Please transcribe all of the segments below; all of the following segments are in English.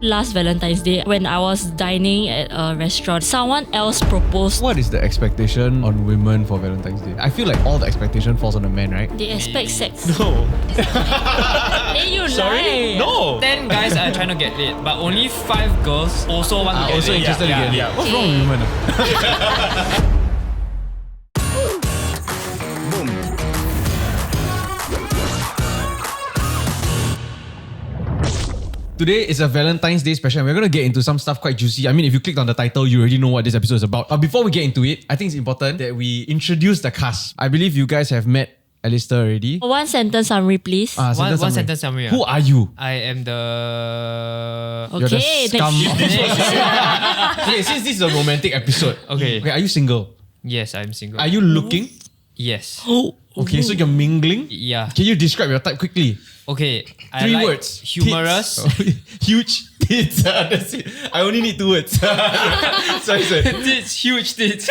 Last Valentine's Day, when I was dining at a restaurant, someone else proposed. What is the expectation on women for Valentine's Day? I feel like all the expectation falls on the men, right? They expect sex. No. Hey, you Sorry? lie. No. 10 guys are trying to get laid, but only 5 girls also want to get Also laid. interested in getting. yeah. What's wrong with women? Today is a Valentine's Day special and we're going to get into some stuff quite juicy. I mean, if you clicked on the title, you already know what this episode is about. But before we get into it, I think it's important that we introduce the cast. I believe you guys have met Alistair already. One sentence summary, please. One sentence summary. Who are you? I am the... You're the Okay, scum of Okay, since this is a romantic episode. Okay. Are you single? Yes, I'm single. Are you looking? Yes. Okay, so you're mingling? Yeah. Can you describe your type quickly? Okay. I 3 like words. humorous. Tits. Huge tits. That's it. I only need 2 words. sorry. Tits, huge tits.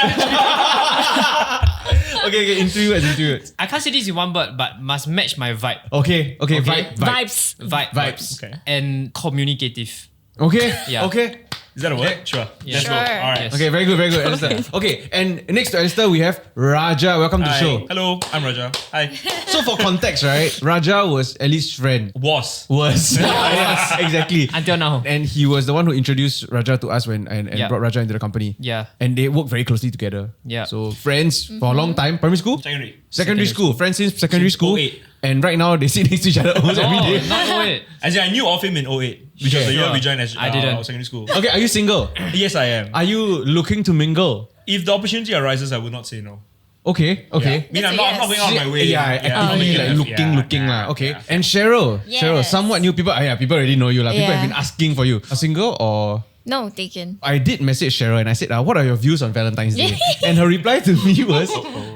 Okay, in 3 words. I can't say this in one word, but must match my vibe. Okay. Vibe. Vibes. Vibes. Okay. And communicative. Okay. Yeah. Okay. Is that a word? Sure. Yeah. Let's go. Sure. All right. Yes. Okay, very good, Alistair. Okay, and next to Alistair, we have Raja. Welcome to the Hi. show. Hello, I'm Raja. Hi. So for context, right, Raja was Ellie's friend. Was. Yes, exactly. Until now. And he was the one who introduced Raja to us and Yeah. brought Raja into the company. Yeah. And they work very closely together. Yeah. So friends for a long time. Primary school? Secondary Secondary school. Friends since secondary school. 08. And right now they sit next to each other almost every day. No, not wait. As in, I knew of him in 08, which was the year we joined as I didn't. secondary school. Okay, are you single? Yes, I am. Are you looking to mingle? If the opportunity arises, I would not say no. Okay. Yeah. I mean, I'm not going out of my way. Yeah, actively not like making looking yeah, lah. Okay. yeah. And Cheryl, Yes. Cheryl, somewhat new people. People already know you lah. People Yeah. have been asking for you. A single or? No, taken. I did message Cheryl and I said, what are your views on Valentine's Day? And her reply to me was,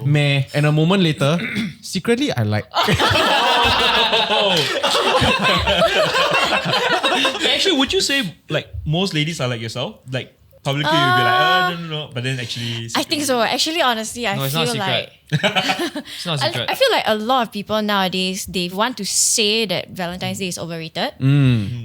meh. And a moment later, secretly I like. Actually, would you say like most ladies are like yourself? Like publicly you'll be like, no. But then actually... I think so. Actually, honestly, I No, it's feel not a like It's not a secret. I feel like a lot of people nowadays they want to say that Valentine's Day is overrated,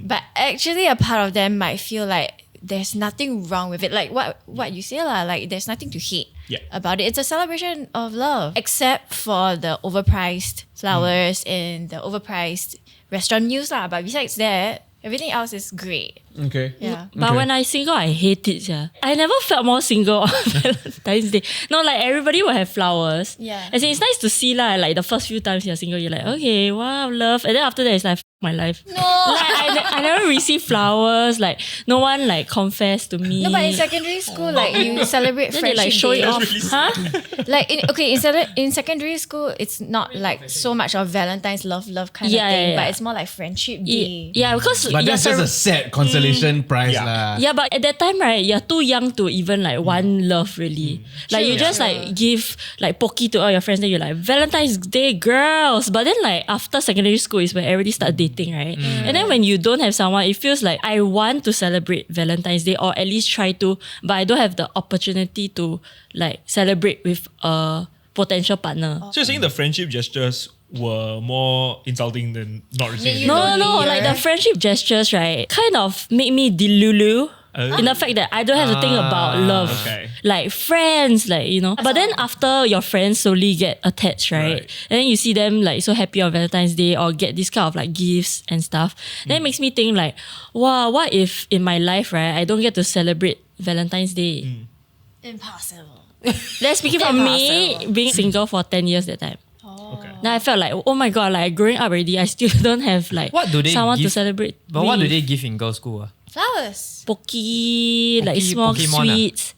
but actually a part of them might feel like there's nothing wrong with it. Like what you say lah, like there's nothing to hate about it. It's a celebration of love, except for the overpriced flowers and the overpriced restaurant meals lah. But besides that, everything else is great. Okay. Yeah. But Okay. when I single, I hate it. Yeah. I never felt more single on Valentine's Day. No, like everybody will have flowers. Yeah. As in, it's nice to see lah. Like the first few times you're single, you're like, okay, wow, love. And then after that, it's like, my life. No. Like I never received flowers. Like no one like confessed to me. No, but in secondary school, like you celebrate then they friendship like show it Day. off. Huh? Like in secondary school, it's not like so much of Valentine's love kind Yeah, of thing, yeah, but yeah. it's more like friendship day. Yeah, because But you're that's just a set consolation prize Yeah. lah. yeah, but at that time, right, you're too young to even like want love really. Like you just like give like pokey to all your friends, then you're like Valentine's Day girls. But then like after secondary school is when everybody start dating, right? And then when you don't have someone, it feels like I want to celebrate Valentine's Day or at least try to, but I don't have the opportunity to like celebrate with a potential partner. So you're saying the friendship gestures were more insulting than not receiving You it? know- No, like the friendship gestures, right, kind of make me delulu. In the fact that I don't have to think about love. Okay. Like friends, like, you know. But then after your friends slowly get attached, right? And then you see them like so happy on Valentine's Day or get this kind of like gifts and stuff. Then it makes me think like, wow, what if in my life, right, I don't get to celebrate Valentine's Day? Impossible. That's speaking from me being single for 10 years that time. Okay. Then I felt like, oh my God, like growing up already, I still don't have like What do they someone to give? celebrate. But what do with. they give in girls' school? Flowers. Pocky, like small Pokemon sweets.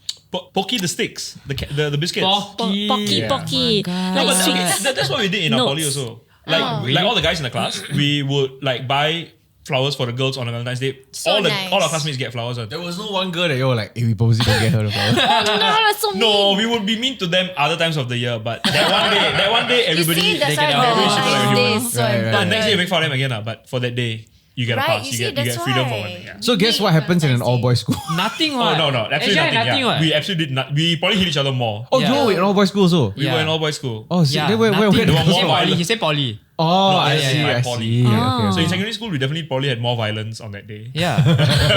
Pocky the sticks, the biscuits. Pocky. Yeah. Like But sweets. that's what we did in our Notes. poly also. Like all the guys in the class, we would like buy flowers for the girls on a Valentine's Day. So nice. All our classmates get flowers. There was no one girl that you were like, hey, we purposely don't get her the flower. No, that's so mean. No, we would be mean to them other times of the year, but that one day, everybody You see, that's they why can everybody should Valentine's like Day human. is so Right, right. But important. next day you make fun of them again, but for that day you get a Right, pass. you You see, get that's freedom for why. one day. Yeah. So guess what happens in an all-boys school? Nothing. Oh What? no, absolutely Actually, nothing. what? We absolutely did not. We probably hit each other more. Oh, Yeah. you were in all-boys school also? We Yeah. were in all boys school. Oh, so Yeah, where nothing. did There were you more go? violent. He said poly. Oh, Not I as see. in my I poly. see. Yeah. So in secondary school, we definitely probably had more violence on that day. Yeah.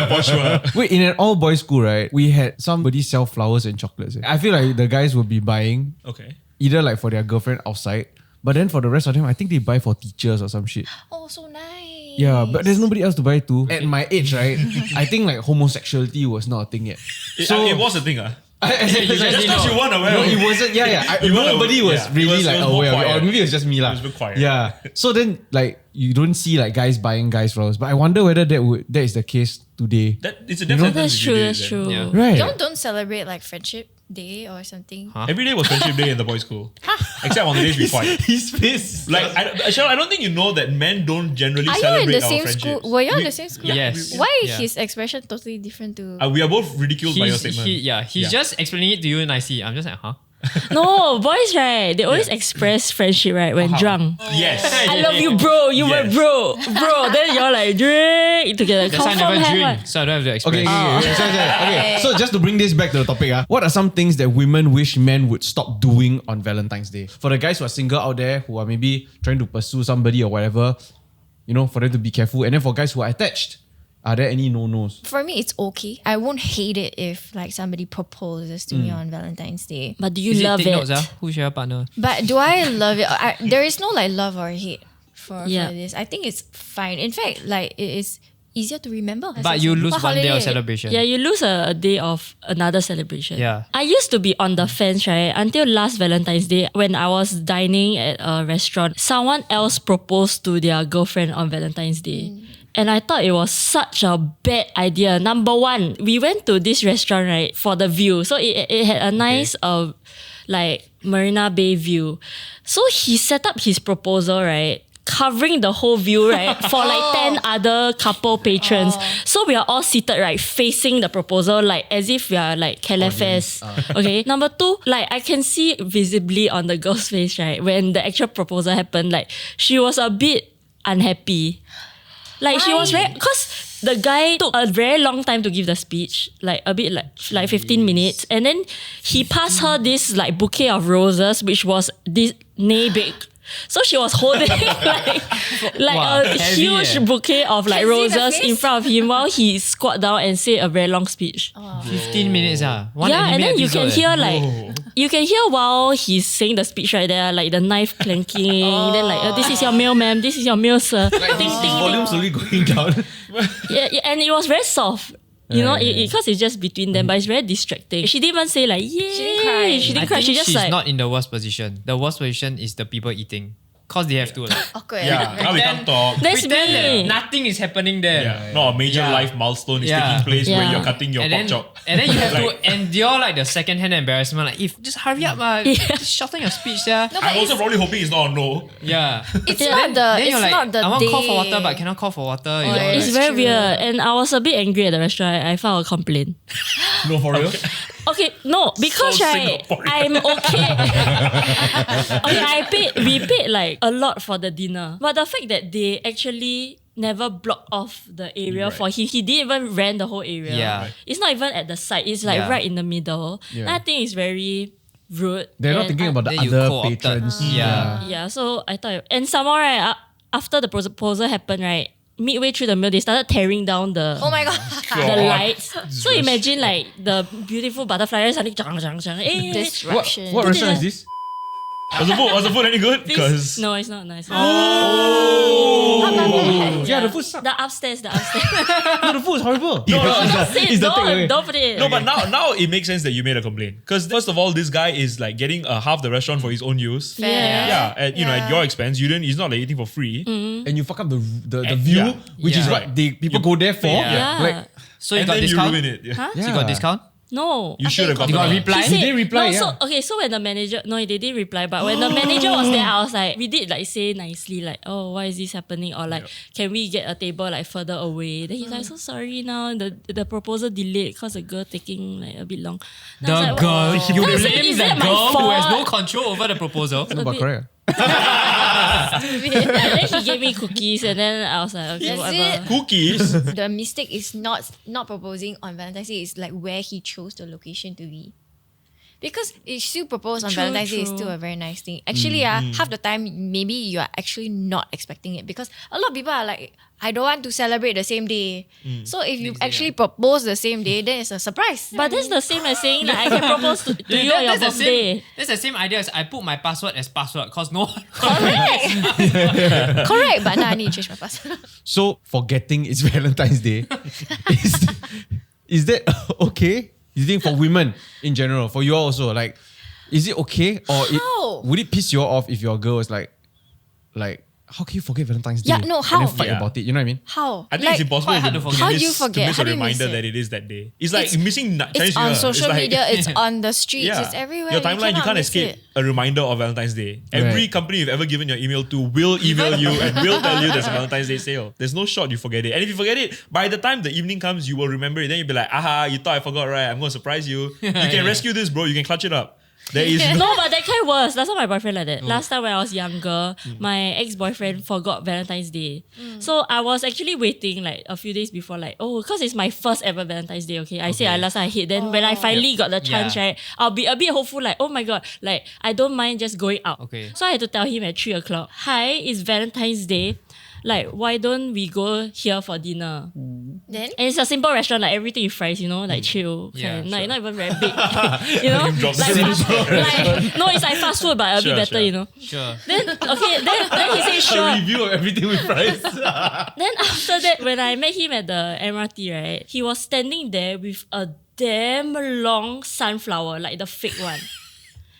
For sure. Wait, in an all boys school, right? We had somebody sell flowers and chocolates. I feel like the guys would be buying Okay. either like for their girlfriend outside, but then for the rest of them, I think they buy for teachers or some shit. Oh, so nice. Yeah, but there's nobody else to buy to. At my age, right? I think like homosexuality was not a thing yet. It was a thing, just Just because you weren't aware No, of it wasn't. Yeah. You weren't Nobody aware- was yeah, really it like was more aware of it, quiet. or maybe it was just me lah. It was a bit quiet. Yeah. So then, like, you don't see like guys buying guys flowers, but I wonder whether that is the case today. It's a definite That's thing true. to do That's then. true. Yeah. Right. Don't celebrate like Friendship Day or something. Every day was Friendship Day in the boys' school, except on the days we fight. His face. Like, I don't think you know that men don't generally Are you celebrate in the our same friendships. school? Were you in the same school? Yes. Why Yeah. his expression totally different to? We are both ridiculed by your statement. He's just explaining it to you nicely. I'm just like, huh? No, boys, right? They always express friendship, right? When drunk. Yes. I love you, bro. You were Yes. bro. Then you're like drink together. That's why I Confirm never have drink, one. so I don't have to express. Okay. So just to bring this back to the topic, what are some things that women wish men would stop doing on Valentine's Day? For the guys who are single out there, who are maybe trying to pursue somebody or whatever, for them to be careful. And then for guys who are attached, are there any no-nos? For me, it's okay. I won't hate it if like somebody proposes to me on Valentine's Day. But do you Is love take it? notes, who's your partner? But do I love it? There is no like love or hate for Yeah. this. I think it's fine. In fact, like it is easier to remember. But you lose What one day of holiday? celebration. Yeah, you lose a day of another celebration. Yeah. I used to be on the fence, right? Until last Valentine's Day, when I was dining at a restaurant, someone else proposed to their girlfriend on Valentine's Day. And I thought it was such a bad idea. Number one, we went to this restaurant, right, for the view. So it had a nice like Marina Bay view. So he set up his proposal, right, covering the whole view, right, for like 10 other couple patrons. So we are all seated, right, facing the proposal, like as if we are like calefes. Okay. Number two, like I can see visibly on the girl's face, right, when the actual proposal happened, like she was a bit unhappy. Like she was very, because the guy took a very long time to give the speech, like a bit like 15 minutes. And then he passed her this like bouquet of roses, which was this knee big. So she was holding Wow, a heavy, huge bouquet of like Can see the roses in face? front of him while he squat down and say a very long speech. 15 minutes, One Yeah, and anime then you episode, can hear like you can hear while he's saying the speech right there, like the knife clanking. Then like this is your meal, ma'am. This is your meal, sir. Like ding, his ding, volume ding. slowly going down. Yeah, and it was very soft. You know, Yeah. because it's just between them, but it's very distracting. She didn't even say like, yay. She didn't cry. She I didn't cry. think She just she's like, not in the worst position. The worst position is the people eating. Cause they have to like Awkward. Yeah, now we can't talk. that's pretend that me. nothing is happening there. Yeah, not a major Yeah. life milestone is Yeah. taking place where Yeah. you're cutting your And pork then, chop. and then you have Like- to endure like the second-hand embarrassment. Like, if just hurry up, just shorten your speech, yeah. No, but I'm also probably hoping it's not a no. Yeah. it's Yeah. not the. Then It's you're like, not the I want to call for day. water, but cannot call for water. You Oh, know, yeah. It's That's very true. weird. And I was a bit angry at the restaurant. I filed a complaint. No, for real? Okay, no, because So right, Singaporean. I'm okay. Okay, we paid like a lot for the dinner. But the fact that they actually never blocked off the area Right. for him. He didn't even rent the whole area. Yeah. Right. It's not even at the side. It's like Yeah. right in the middle. Yeah. And I think it's very rude. They're not And thinking about the Then you other co-opted. patrons. Yeah. Yeah, so I thought, and some more, right, after the proposal happened, right, midway through the meal, they started tearing down the Oh my god. the lights. So imagine like the beautiful butterfly suddenly eh. Disruption. What restaurant is this? Was the food any good? This- Because no, it's not nice. Yeah, the food sucks. The upstairs. No, the food is horrible. That's it. It's the takeaway. Don't put it. no, but now it makes sense that you made a complaint. Because first of all, this guy is like getting half the restaurant for his own use. Yeah. Yeah, at your expense. He's not like eating for free. And you fuck up the And- view, yeah. which is Yeah. what people go there for. Yeah. Like, So you And got then discount? you ruin it. Yeah. Huh? So you got discount? No. You should have You gotten got it. reply? He didn't reply, No, yeah. so when the manager, no, they didn't reply, but when the manager was there, I was like, we did like say nicely, like, oh, why is this happening? Or like, can we get a table like further away? Then he's like, so sorry now, the proposal delayed because the girl taking like a bit long. Then I The was like, girl. "Oh." You I was like, blame "Is the that my girl who has no fault?" control over the proposal. no, but bit- correct. And then he gave me cookies, and then I was like, okay, That's whatever. it. Cookies. The mistake is not proposing on Valentine's Day. It's like where he chose the location to be. Because if you propose on True, Valentine's Day is true. still a very nice thing. Actually, half the time maybe you are actually not expecting it because a lot of people are like, I don't want to celebrate the same day. So if you actually propose the same day, then it's a surprise. But that's the same as saying like I can propose to you on your That's the birthday. same. That's the same idea as I put my password as password because no one. Correct, but now I need to change my password. So forgetting it's Valentine's Day, is that okay? You think for women in general, for you all also, like, is it okay or How? would it piss you off if your girl was like, how can you forget Valentine's Day? Yeah, no, how? And then fight Yeah. about it. You know what I mean? How? I think it's impossible quite hard to forget. How do you miss, forget? to miss How a do you miss reminder it? that it is that day. It's like missing Chinese It's New on Year. social It's like- media, it's on the streets, Yeah. it's everywhere. Your timeline, you cannot can't miss escape it. a reminder of Valentine's Day. Every Right. company you've ever given your email to will email you and will tell you there's a Valentine's Day sale. There's no shot you forget it. And if you forget it, by the time the evening comes, you will remember it. Then you'll be like, aha, you thought I forgot, right? I'm going to surprise you. You can rescue this, bro. You can clutch it up. There is No, but that kind was. Last time my boyfriend like that. Last time when I was younger, my ex-boyfriend forgot Valentine's Day. So I was actually waiting like a few days before, like, because it's my first ever Valentine's Day, okay? I said last time I hate. Then when I finally got the chance, Yeah. right, I'll be a bit hopeful, like, oh my God, like, I don't mind just going out. Okay. So I had to tell him at 3 o'clock, hi, it's Valentine's Day. Like, why don't we go here for dinner? Then? And it's a simple restaurant, like everything is fries, like chill. Yeah, kind. Like, not even very big. you know? Drop Like, the like, no, it's like fast food, but a Sure, bit better, sure. Then, then he said, A sure. review of everything with price. Then after that, when I met him at the MRT, right, he was standing there with a damn long sunflower, like the fake one.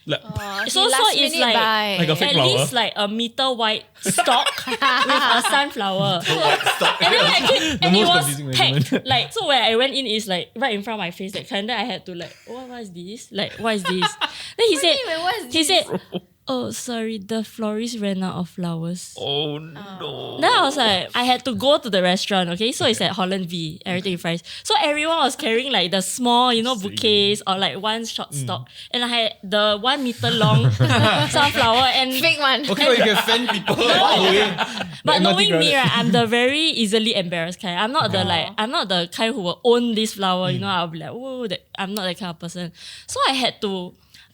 like, So it's like Like a fake at flower? least like a meter wide stalk with a sunflower. And then I came, and it most was confusing packed. argument. Like, so when I went in, it's like right in front of my face, that kind. Then I had to like, what is this? Like, what is this? Then he said, oh, sorry, the florist ran out of flowers. oh no. Then I was like, I had to go to the restaurant, okay? So it's at Holland V, everything fries. So everyone was carrying like the small, bouquets or like one short stalk. And I had the 1 meter long sunflower and Fake one. Okay, but you can fan people away. but The knowing MRT me, crowded. right, I'm the very easily embarrassed kind. I'm not the kind who will own this flower, I'll be like, whoa, I'm not that kind of person. So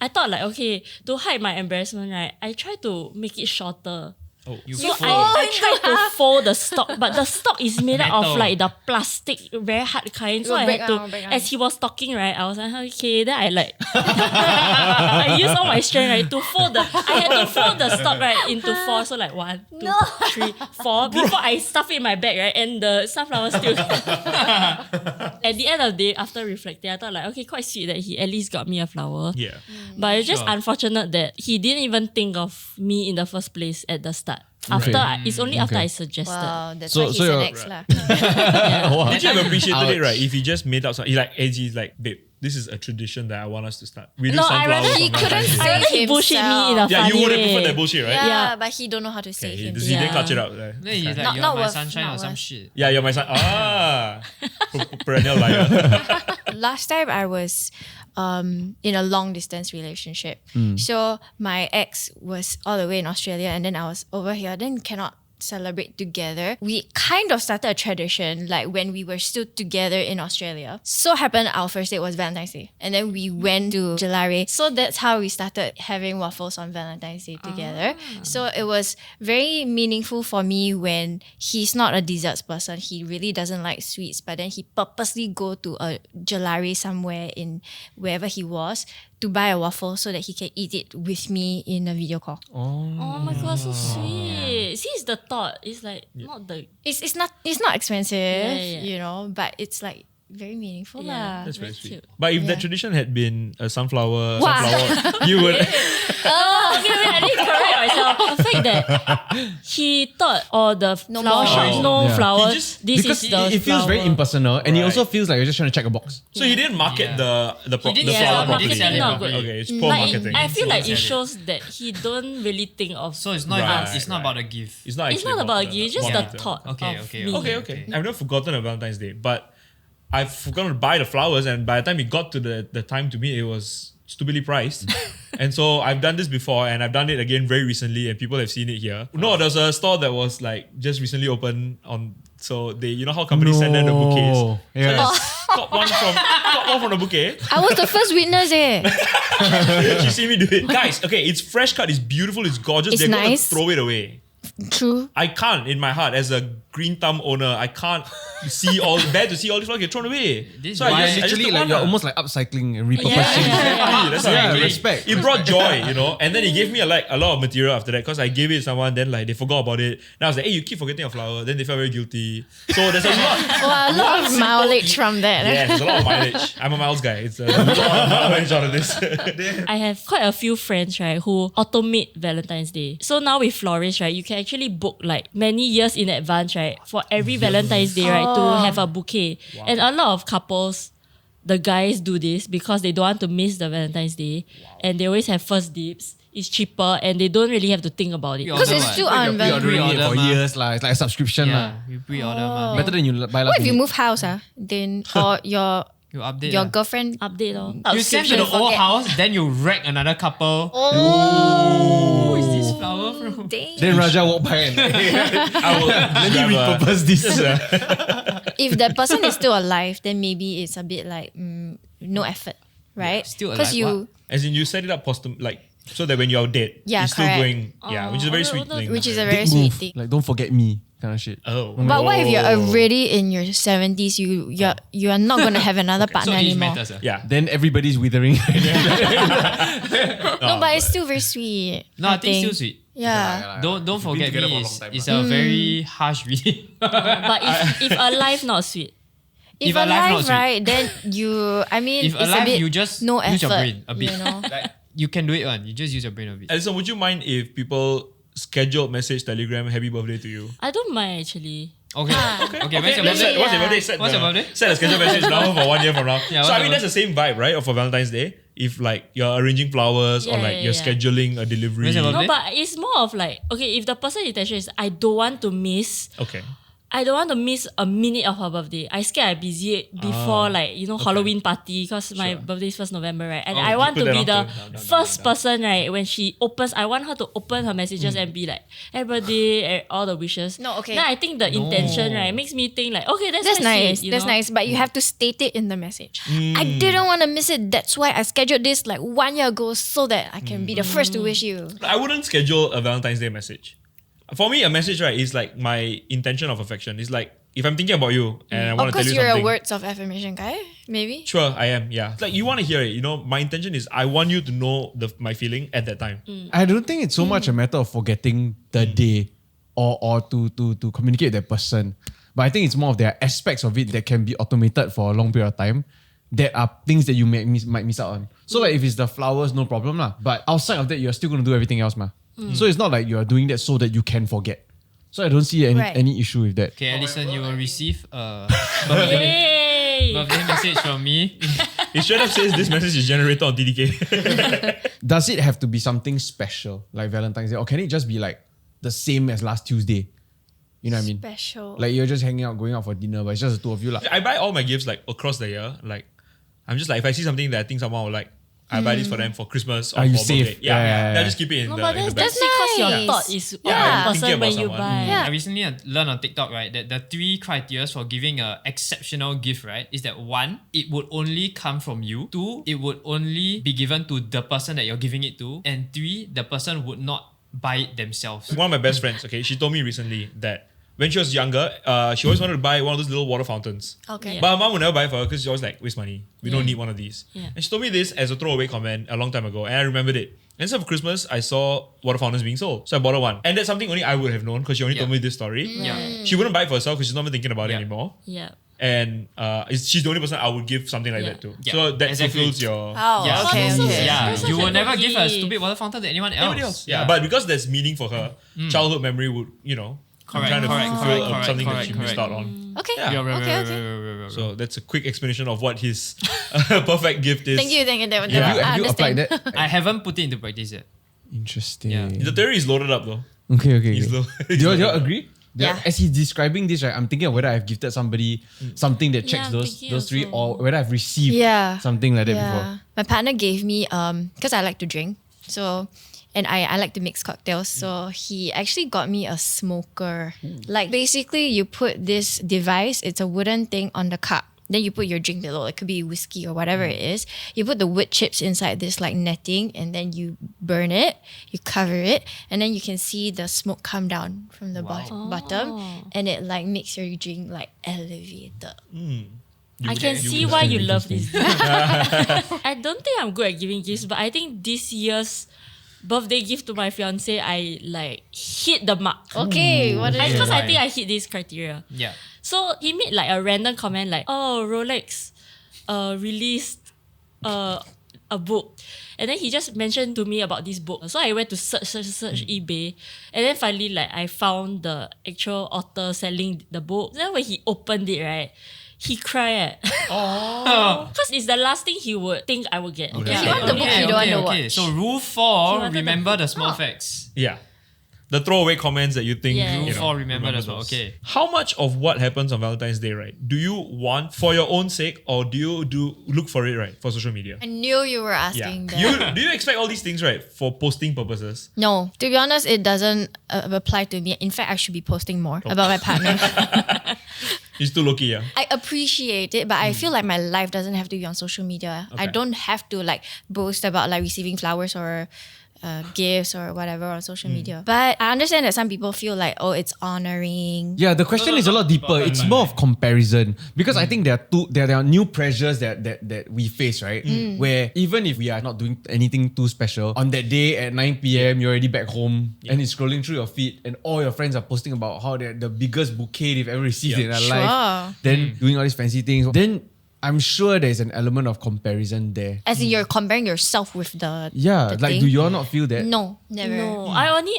I thought like, okay, to hide my embarrassment, right, I try to make it shorter. Oh, So I tried to fold the stalk, but the stalk is made out of Metal. like the plastic, very hard kind. So Will I break had to, down, break down. as he was talking, right, I was like, okay. Then I like, I used all my strength, right, to fold I had to fold the stalk, right, into 4. So like 1, 2, 3, 4. Before I stuff it in my bag, right, and the sunflower still. At the end of the day, after reflecting, I thought like, okay, quite sweet that he at least got me a flower. Yeah. But it's just Sure. unfortunate that he didn't even think of me in the first place at the start. It's only after I suggested. Wow, that's So- why he's so an you're- ex lah. Did you have appreciated it, Ouch. right? If he just made up something, he's like, babe, this is a tradition that I want us to start. We do No, I sunflowers rather on He couldn't Valentine's Day. say I rather he bullshit me in a himself. Yeah, you funny would have way. preferred that bullshit, right? Yeah, Yeah. but he don't know how to Okay, save he himself. didn't Yeah. clutch it out. Right? Then he's like, Not- you're not my worth- sunshine not or some worth. shit. Yeah, you're my son. Perennial liar. Last time I was in a long distance relationship. So my ex was all the way in Australia and then I was over here. Then cannot celebrate together. We kind of started a tradition like when we were still together in Australia. So happened our first date was Valentine's Day. And then we went to Gelare. So that's how we started having waffles on Valentine's Day together. So it was very meaningful for me when he's not a desserts person. He really doesn't like sweets, but then he purposely go to a Gelare somewhere in wherever he was to buy a waffle so that he can eat it with me in a video call. Oh my God, so sweet. See, it's the thought. It's like not the... It's not expensive, Yeah. you know, but it's like very meaningful lah. That's very Very sweet. cute. But if that Yeah. tradition had been a sunflower, Wow. you would. Okay, wait, I need to correct myself. The fact that he thought, the No flower shop, more. no Yeah. flower. He just- This Because is the it feels very flower. impersonal and it Right. also feels like you're just trying to check a box. So he didn't market Yeah. the He didn't the sell flower it, properly. he didn't sell it Not properly. Okay, it's poor Like, marketing. I feel like So it sad. shows that he don't really think of... So it's not Right, even, it's not about the gift. It's not. It's actually not about the- you, it's just the the marketing. thought Okay, of okay, me. Okay. I've never forgotten a Valentine's Day, but I've forgotten to buy the flowers, and by the time it got to the time to meet, it was stupidly priced. And so I've done this before, and I've done it again very recently, and people have seen it here. No, there's a store that was like just recently opened on. So they, you know how companies send them the bouquets. Yeah. cop one from the bouquet. I was the first witness She see me do it. Guys, okay, it's fresh cut, it's beautiful, it's gorgeous. It's They're nice. gonna throw it away. True. I can't, in my heart, as a green thumb owner, I can't bear to see all these flowers get thrown away. This So is why I just Literally, took like one you're lah. almost like upcycling and repurposing. Yeah. That's Yeah, how I respect. It brought joy, and then he gave me a lot of material after that because I gave it to someone, then like they forgot about it. Then I was like, hey, you keep forgetting your flower. Then they felt very guilty. So there's a lot. Well, a lot of mileage from that. Yeah, there's a lot of mileage. I'm a miles guy. It's a lot of mileage out of this. I have quite a few friends, right, who automate Valentine's Day. So now with florists, right, you can actually book like many years in advance, right, for every Valentine's Day, right, to have a bouquet. And a lot of couples, the guys do this because they don't want to miss the Valentine's Day, and they always have first dips. It's cheaper, and they don't really have to think about it. Because it's still on You're ordering it Pre-order for mah. years, like it's like a subscription. Yeah, lah. you pre-order ma. Better than you buy last What if you minute. move house, then or your You update. your lah. girlfriend Update or You send to the old house, then you wreck another couple. Oh, Who is this flower from? dang. Then Raja walk by and I will let me repurpose this. If that person is still alive, then maybe it's a bit like no effort, right? Still Because alive, As in, you set it up so that when you're dead, Yeah, it's still correct. going. Yeah, which is a very sweet thing. which is a very Big sweet move. thing. Like don't forget me kind of shit. Oh. But what if you're already in your 70s? You are not gonna have another So partner age anymore. matters. Yeah. Then everybody's withering. No, but it's still very sweet. No, I think still sweet. Yeah. Don't forget together for me. a long time, It's a very harsh reading. but if alive, not sweet. If If alive, not alive, sweet. right, then I mean, If it's a alive, bit you just no use your effort, brain a bit. You know? You can do it one. You just use your brain a bit. Alison, would you mind if people scheduled message Telegram happy birthday to you? I don't mind actually. Okay. Okay. When's your Let's birthday? set, what's your birthday? Set What's the- your birthday? Set a scheduled message now for 1 year from now. Yeah, So what's I your mean that's the same vibe, right? For Valentine's Day. If like you're arranging flowers or Yeah, like yeah, you're yeah. scheduling a delivery. When's your birthday? No, but it's more of like, okay, if the person intention is I don't want to miss Okay. I don't want to miss a minute of her birthday. I scared I'm busy before Halloween party because my birthday is 1st November, right? And Oh, I you want put to that be on the to- first person, right? When she opens, I want her to open her messages and be like, happy birthday, all the wishes. No, okay. Then I think the intention, right, makes me think like, okay, that's That's quite nice. sweet, you That's know? nice. But you have to state it in the message. I didn't want to miss it. That's why I scheduled this like 1 year ago so that I can be the first to wish you. I wouldn't schedule a Valentine's Day message. For me, a message, right, is like my intention of affection. It's like if I'm thinking about you and I want to tell Because you you're something. a words of affirmation guy, maybe. Sure, I am. Yeah, it's like you want to hear it. My intention is I want you to know my feeling at that time. I don't think it's so much a matter of forgetting the day or to communicate with that person. But I think it's more of there are aspects of it that can be automated for a long period of time that are things that you might miss out on. So like if it's the flowers, no problem lah. But outside of that, you're still going to do everything else ma. So it's not like you're doing that so that you can forget. So I don't see Right. any issue with that. Okay, Alison, you will receive a birthday Yay! message from me. It straight up says this message is generated on DDK. Does it have to be something special like Valentine's Day, or can it just be like the same as last Tuesday? You know what I mean? Special. Like you're just hanging out, going out for dinner, but it's just the two of you lah. I buy all my gifts like across the year. Like I'm just like if I see something that I think someone will like, I buy this for them for Christmas or you for save. birthday. Yeah, Yeah. Then I just keep it in No, the, but in the that's bag. because your nice. thought is Yeah. one Thinking person about when you someone. buy. Yeah. I recently learned on TikTok, right, that the 3 criteria for giving an exceptional gift, right, is that 1, it would only come from you. 2, it would only be given to the person that you're giving it to. And 3, the person would not buy it themselves. One of my best friends, okay, she told me recently that when she was younger, she always wanted to buy one of those little water fountains. Okay. But her mom would never buy for her because she always like, waste money. We don't need one of these. Yeah. And she told me this as a throwaway comment a long time ago, and I remembered it. And so for Christmas, I saw water fountains being sold. So I bought her one. And that's something only I would have known because she only told me this story. Yeah. She wouldn't buy it for herself because she's not even thinking about it Yeah. anymore. Yeah. And she's the only person I would give something like Yeah. that to. Yeah, So that exactly. fulfills your... Oh, Yeah. okay, So okay. Yeah, That's such you a will never good give a gift. stupid water fountain to anyone else. Everybody else. Yeah, but because there's meaning for her, childhood memory would, Correct, kind of correct, fulfill correct, something that correct, she missed correct. out on. Okay. Yeah. Yeah, right, Okay, right, okay. right, right. So that's a quick explanation of what his perfect gift is. Thank you. That Have I you applied understand. that? I haven't put it into practice yet. Interesting. Yeah. The theory is loaded up though. Okay. He's low- Do you all agree? Yeah. As he's describing this, right, I'm thinking of whether I've gifted somebody something that checks I'm those thinking 3, also. or whether I've received Yeah. something like that Yeah. before. My partner gave me because I like to drink, and I like to mix cocktails. So he actually got me a smoker. Like basically, you put this device. It's a wooden thing on the cup. then you put your drink below. It could be whiskey or whatever it is. You put the wood chips inside this like netting, and then you burn it. You cover it, and then you can see the smoke come down from the bottom, and it like makes your drink like elevated. I can see why you love this. I don't think I'm good at giving gifts, but I think this year's birthday gift to my fiance, I like hit the mark. Okay, what is it? Because I think I hit this criteria. Yeah. So he made like a random comment like, "Oh, Rolex, released a book," and then he just mentioned to me about this book. So I went to search eBay, and then finally like I found the actual author selling the book. Then when he opened it, right, he cried. Because it's the last thing he would think I would get. If you want the book, you don't want to watch. So rule He 4, wanted remember the the small book. facts. Yeah. The throwaway comments that you think. Yeah. you Rule know, 4, remember the small. those. Okay. How much of what happens on Valentine's Day, right, do you want for your own sake, or do you look for it, right, for social media? I knew you were Yeah. asking that. Do you expect all these things, right, for posting purposes? No, to be honest, it doesn't apply to me. In fact, I should be posting more about my partner. You're still lucky, yeah. I appreciate it, but I feel like my life doesn't have to be on social media. I Okay. don't have to like boast about like receiving flowers or gifts or whatever on social media. But I understand that some people feel like, oh, it's honoring. Yeah, the question is a lot deeper. It's more of comparison because I think there are new pressures that we face, right? Where even if we are not doing anything too special, on that day at 9 p.m. you're already back home and it's scrolling through your feed and all your friends are posting about how they're the biggest bouquet they've ever received in their life. Then doing all these fancy things. Then I'm sure there's an element of comparison there. As in you're comparing yourself with the Yeah, the like thing. do you all not feel that? No, never. No, I only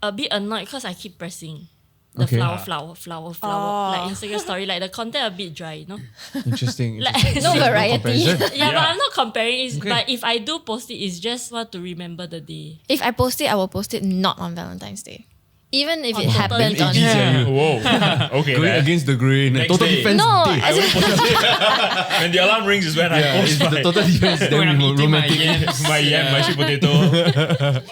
a bit annoyed because I keep pressing the Okay. flower, like Instagram story, like the content a bit dry, you know? Interesting. Like, interesting. no So there's variety. comparison. Yeah, but I'm not comparing it. Okay. But if I do post it, it's just want to remember the day. If I post it, I will post it not on Valentine's Day. Even if On it total happens on... defense. Whoa. Okay. Going man. against the grain. Next Total day. defense No, day. as in, When the alarm rings is when I Yeah, post it's the my, total defense. When I'm then eating my romantic. yams. my yam, my sweet potato.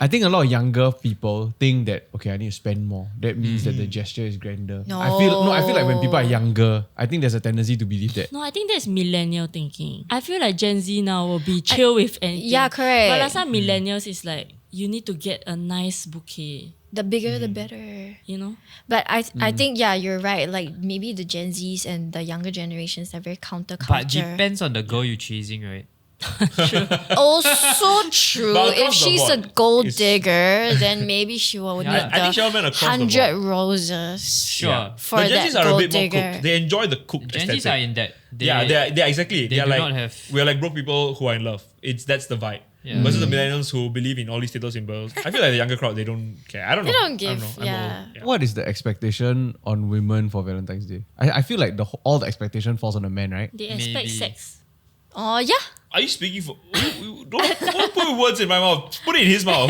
I think a lot of younger people think that okay, I need to spend more. That means that the gesture is grander. No. I feel like when people are younger, I think there's a tendency to believe that. No, I think that's millennial thinking. I feel like Gen Z now will be chill with anything. Yeah, correct. But last time millennials is like, you need to get a nice bouquet, the bigger, the better. you know? But I think, yeah, you're right. Like, maybe the Gen Zs and the younger generations are very But counterculture. depends on the girl you're chasing, right? Also true. But If across the she's a board, gold it's- digger, then maybe she will need I think she all meant the across the 100 board. roses Sure. for the Gen that Zs are a gold bit more digger. cooked. They enjoy the cooked Gen aesthetic. Zs are in that. They're exactly. they They're do like not have- we're like broke people who are in love. That's the vibe. Yeah. Versus the millennials who believe in all these status symbols. I feel like the younger crowd they don't care. I don't know. They don't I give, know. I'm yeah. old. What is the expectation on women for Valentine's Day? I feel like all the expectation falls on the men, right? They expect Maybe. sex. Oh, yeah. Are you speaking for? Don't put words in my mouth. Put it in his mouth.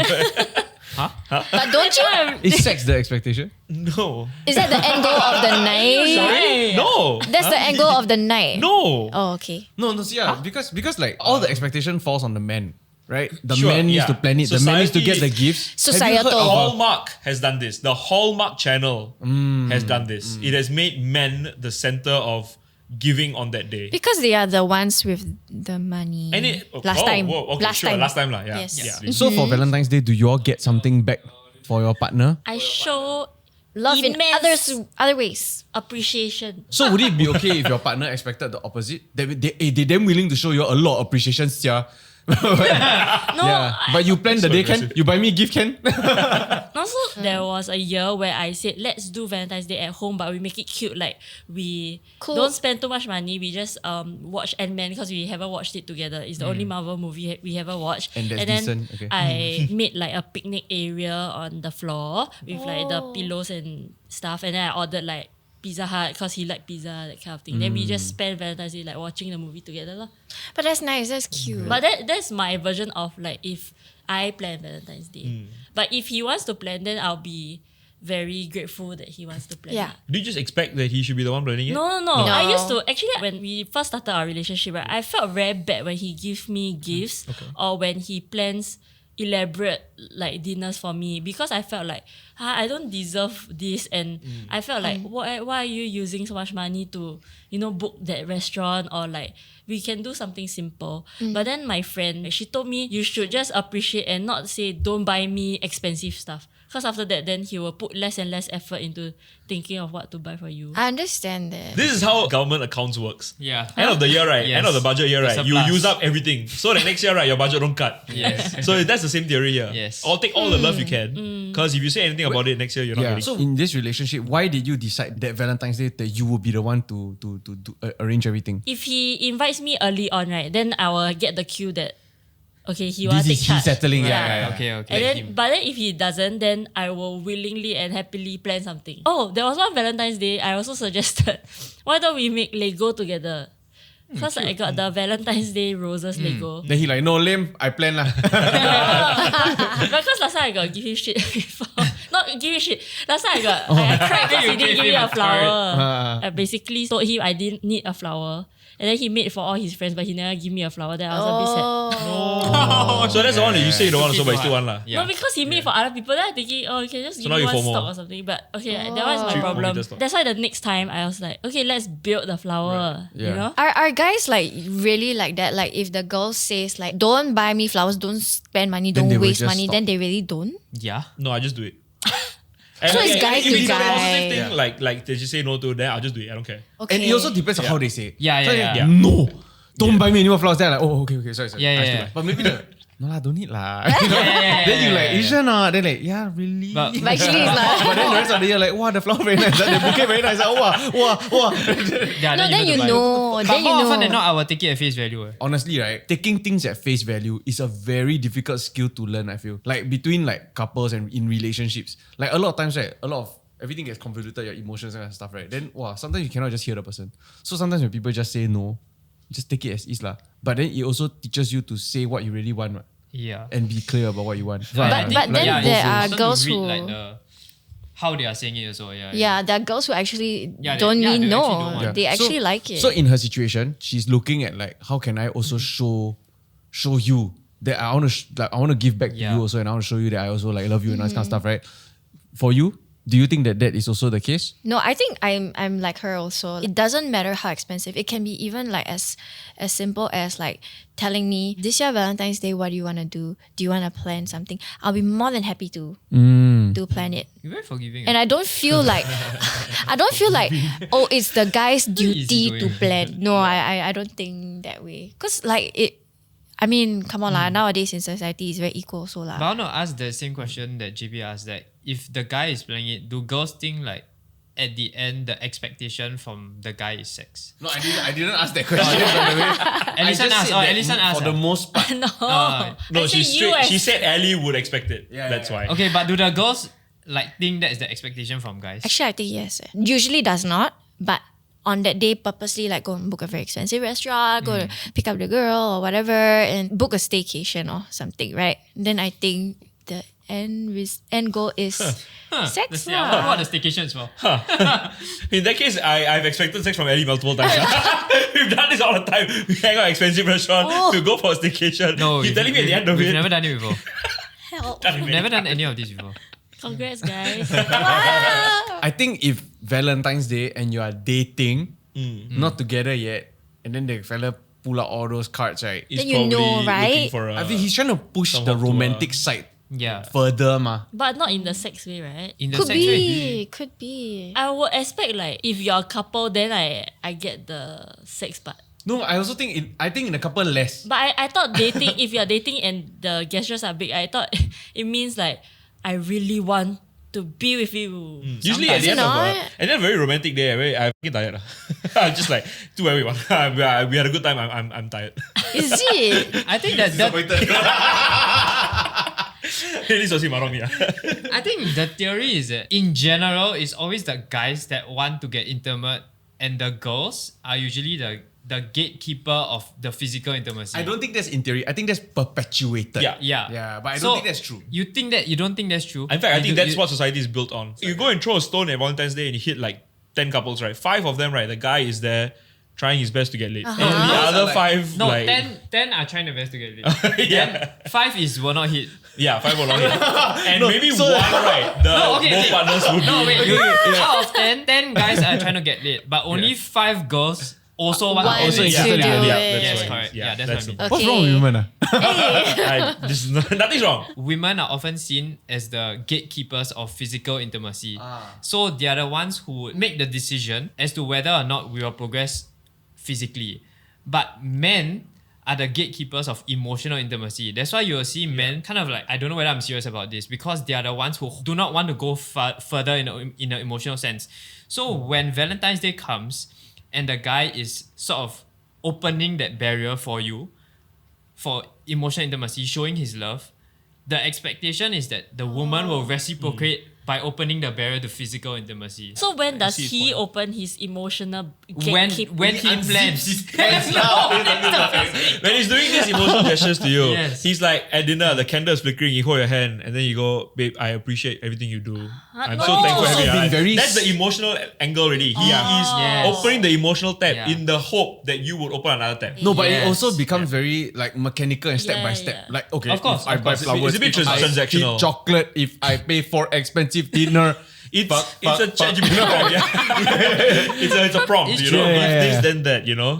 But don't you... Is sex the expectation? No. Is that the end goal of the night? Sorry. No. That's the end goal of the night. No. Oh, okay. No, yeah, because like all the expectation falls on the men, right? The Sure, man needs yeah. to plan it. The man needs to get the Society- gifts. Societal. Have you heard of Hallmark has done this. The Hallmark channel has done this. It has made men the center of giving on that day. Because they are the ones with the money. And it last time. okay, last sure, time. last time lah. Yeah. Yes. Yeah. So for Valentine's Day, do you all get something back for your partner? I show Love in immense other ways. appreciation. So would it be okay if your partner expected the opposite? They damn willing to show you a lot of appreciation, sia. No, Yeah, but you plan the So day, Ken? aggressive. You buy me gift, Ken? Also, there was a year where I said, let's do Valentine's Day at home, but we make it cute. Like, we Cool. don't spend too much money. We just watch Ant-Man because we haven't watched it together. It's the only Marvel movie we haven't watched. And that's then decent, okay. I made like a picnic area on the floor with like the pillows and stuff. And then I ordered like Pizza Hut because he liked pizza, that kind of thing. Then we just spent Valentine's Day like watching the movie together. Lah. But that's nice. That's cute. But that's my version of like if I plan Valentine's Day. But if he wants to plan, then I'll be very grateful that he wants to plan. Yeah. lah. Do you just expect that he should be the one planning it? No. No. I used to actually when we first started our relationship, right, I felt very bad when he gives me gifts or when he plans elaborate like dinners for me because I felt like I don't deserve this, and I felt like why are you using so much money to book that restaurant, or like we can do something simple. But then my friend, she told me you should just appreciate and not say don't buy me expensive stuff, because after that then he will put less and less effort into thinking of what to buy for you. I understand that. This is how government accounts works. Yeah. End of the year, right? Yes. End of the budget year, right? It's a You plus. use up everything. So the next year, right, your budget don't cut. Yes. So that's the same theory here. Yes. Or take all the love you can. Because if you say anything about it next year, you're not getting. So in this relationship, why did you decide that Valentine's Day that you will be the one to arrange everything? If he invites me early on, right, then I will get the cue that okay, he wants to take He's charge. settling. Yeah. Okay. And then, but then if he doesn't, then I will willingly and happily plan something. Oh, there was one Valentine's Day. I also suggested, why don't we make Lego together? Because I got the Valentine's Day roses Lego. Then he like, no lame, I plan lah. Because last time I got give him shit before. Not give him shit. Last time I cried because he didn't give me a flower. I basically told him I didn't need a flower. And then he made for all his friends, but he never give me a flower. Then I was a bit sad. So that's the one that you say you don't want to, but you still want lah. Yeah. No, because he made for other people. Then I'm thinking, oh, you can just give now me you one FOMO. stock or something. But okay, that was my 3 problem. meters stock. That's why the next time I was like, okay, let's build the flower. Yeah. You know? Are guys like really like that? Like if the girl says like, don't buy me flowers, don't spend money, Then don't they will waste just money, stop. then they really don't? Yeah. No, I just do it. So it's guy if to it's a guy. positive thing, like they just say no to, then I'll just do it. I don't care. Okay. And it also depends on how they say it. Yeah, So yeah, they- yeah. No, don't buy me any more flowers. Then I'm like, oh, okay, sorry. Yeah, I still yeah. like. But maybe no lah, don't need lah. You know? Then you like, you sure not? Then like, yeah, really. But Actually, it's like, But then the rest of the year, like, wow, the flower very nice, the bouquet very nice. Wow. yeah, no, then you to buy. know. But Then you more often than know. not, I will take it at face value. Honestly, right, taking things at face value is a very difficult skill to learn, I feel. Like between like couples and in relationships. Like a lot of times, right, everything gets convoluted, your emotions and stuff, right? Then wow, sometimes you cannot just hear the person. So sometimes when people just say no, just take it as is lah. But then it also teaches you to say what you really want, right? Yeah. And be clear about what you want. But then yeah, there it's are important to girls read, who- like how they are saying it also. Yeah. Yeah, there are girls who actually Yeah, don't they mean actually no. don't want. They actually like it. So in her situation, she's looking at like, how can I also show you that I want to I want to give back to Yeah. you also, and I want to show you that I also like love you and that kind of stuff, right? For you, do you think that is also the case? No, I think I'm like her also. It doesn't matter how expensive. It can be even like as simple as like telling me this year Valentine's Day, what do you want to do? Do you want to plan something? I'll be more than happy to plan it. You're very forgiving. And I don't feel like oh, it's the guy's duty easy to going. plan. No, I don't think that way. Cause like it, I mean, come on lah. Nowadays in society, it's very equal so But lah. I want to ask the same question that JP asked, that if the guy is planning it, do girls think like at the end the expectation from the guy is sex? No, I didn't ask that question. by the way. Alison asked. Oh, Alison asked. For the most part. No. No, I she say you she said Ellie would expect it. Yeah, That's yeah. why. Okay, but do the girls like think that's the expectation from guys? Actually, I think yes. Usually does not, but on that day purposely like go and book a very expensive restaurant, go to pick up the girl or whatever, and book a staycation or something, right? Then I think the end goal is sex Yeah, lah. what the staycations for? In that case, I've expected sex from Ellie multiple times. We've done this all the time. We hang out at expensive restaurant to go for a staycation. No, He's telling me at the end of we've it. never done it before. Help. Done it, We've man. never done any of this before. Congrats, guys. I think if Valentine's Day and you are dating, not together yet, and then the fella pull out all those cards, right? He's Then you know, probably right? looking for I think he's trying to push the someone to, romantic side Yeah. further, ma. But not in the sex way, right? In the Could sex way. be, could be. I would expect like if you're a couple, then I get the sex part. No, I also think in a couple less. But I thought dating, if you're dating and the gestures are big, I thought it means like I really want to be with you. Usually at the end of Not. and then a very romantic day, I'm fucking tired. I'm just like, do everyone. We had a good time. I'm tired. Is it? I think that This was him, not me. I think the theory is that in general, it's always the guys that want to get intimate, and the girls are usually the gatekeeper of the physical intimacy. I don't think that's in theory. I think that's perpetuated. Yeah. Yeah. Yeah, but I So, don't think that's true. You think that? You don't think that's true? In fact, I think that's you- what society is built on. You go and throw a stone at Valentine's Day and you hit like 10 couples, right? 5 of them, right? The guy is there trying his best to get laid. Uh-huh. And the other like- 5 No, like 10 are trying their best to get laid. yeah. 5 is will not hit. Yeah, 5 will not hit. And maybe so- 1 right. The okay, both wait. partners would No, be wait. Out of 10 guys are trying to get laid, but only 5 girls also want Want to Also to interested in do it. it. that's Yes, right. correct. Yeah, that's what I mean. Okay. What's wrong with women? This is nothing's wrong. Women are often seen as the gatekeepers of physical intimacy. So they are the ones who would make the decision as to whether or not we will progress physically. But men are the gatekeepers of emotional intimacy. That's why you will see men kind of like, I don't know whether I'm serious about this, because they are the ones who do not want to go further in an emotional sense. So when Valentine's Day comes and the guy is sort of opening that barrier for you, for emotional intimacy, showing his love, the expectation is that the woman will reciprocate by opening the barrier to physical intimacy. So when does see his he point. open his emotional when gatekeeping? he plans. When he's doing these emotional gestures to you, Yes. he's like at dinner, the candle is flickering, you hold your hand, and then you go, babe, I appreciate everything you do. I'm so no. thankful for Also everything. being very That's the emotional angle already. He is Yes. opening the emotional tab Yeah. in the hope that you would open another tab. No, but it Yes. also becomes very like mechanical and step by step. yeah. Like, okay, Of course, if I of buy course. flowers, It's a bit if I transactional. eat chocolate, if I pay for expensive dinner. It's a ChatGPT prompt, yeah. it's a prompt, It's you know. true. If Yeah, this, yeah. then that, you know.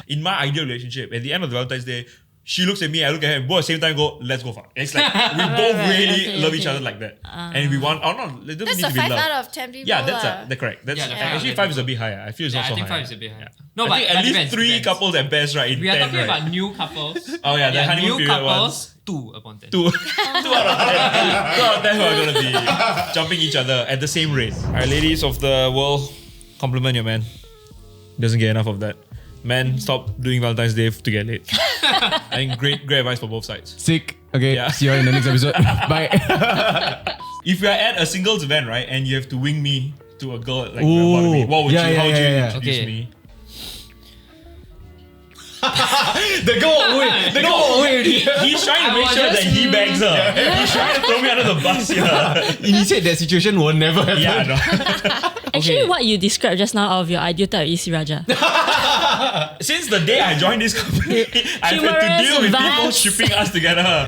In my ideal relationship, at the end of the Valentine's Day, she looks at me, I look at her, and both at the same time go, let's go fuck. It's like we both really okay, love okay. each other like that. And we want, it doesn't That's need a to be 5 love. out of 10 people. Yeah, that's lah. correct. That's Yeah, the actually 5 5 is a bit higher. I feel it's Yeah, also I think higher. 5 is a bit higher. Yeah. No, I but think at least depends, 3 depends. couples at best, right? In We are 10, talking right? about new couples. Oh yeah, the honeymoon new period couples, ones. 2 upon 10. 2 out of 10. 2 out of 10 who are going to be jumping each other at the same rate. Alright, ladies of the world, compliment your man. Doesn't get enough of that. Men, stop doing Valentine's Day to get laid. I think great advice for both sides. Sick. Okay, Yeah. see you in the next episode. Bye. If you're at a singles event, right, and you have to wing me to a girl like Ooh. bottom me, what would Yeah, you? yeah, How would you yeah, yeah. introduce Okay. me? The girl walk away. The girl walk away already. He's trying to I make was sure that just- he bangs her. He's trying to throw me under the bus here. He said that situation will never happen. Yeah, no. Actually, what you described just now of your ideal type is Raja. Since the day I joined this company, I've had to Humorous deal with people vibes. shipping us together.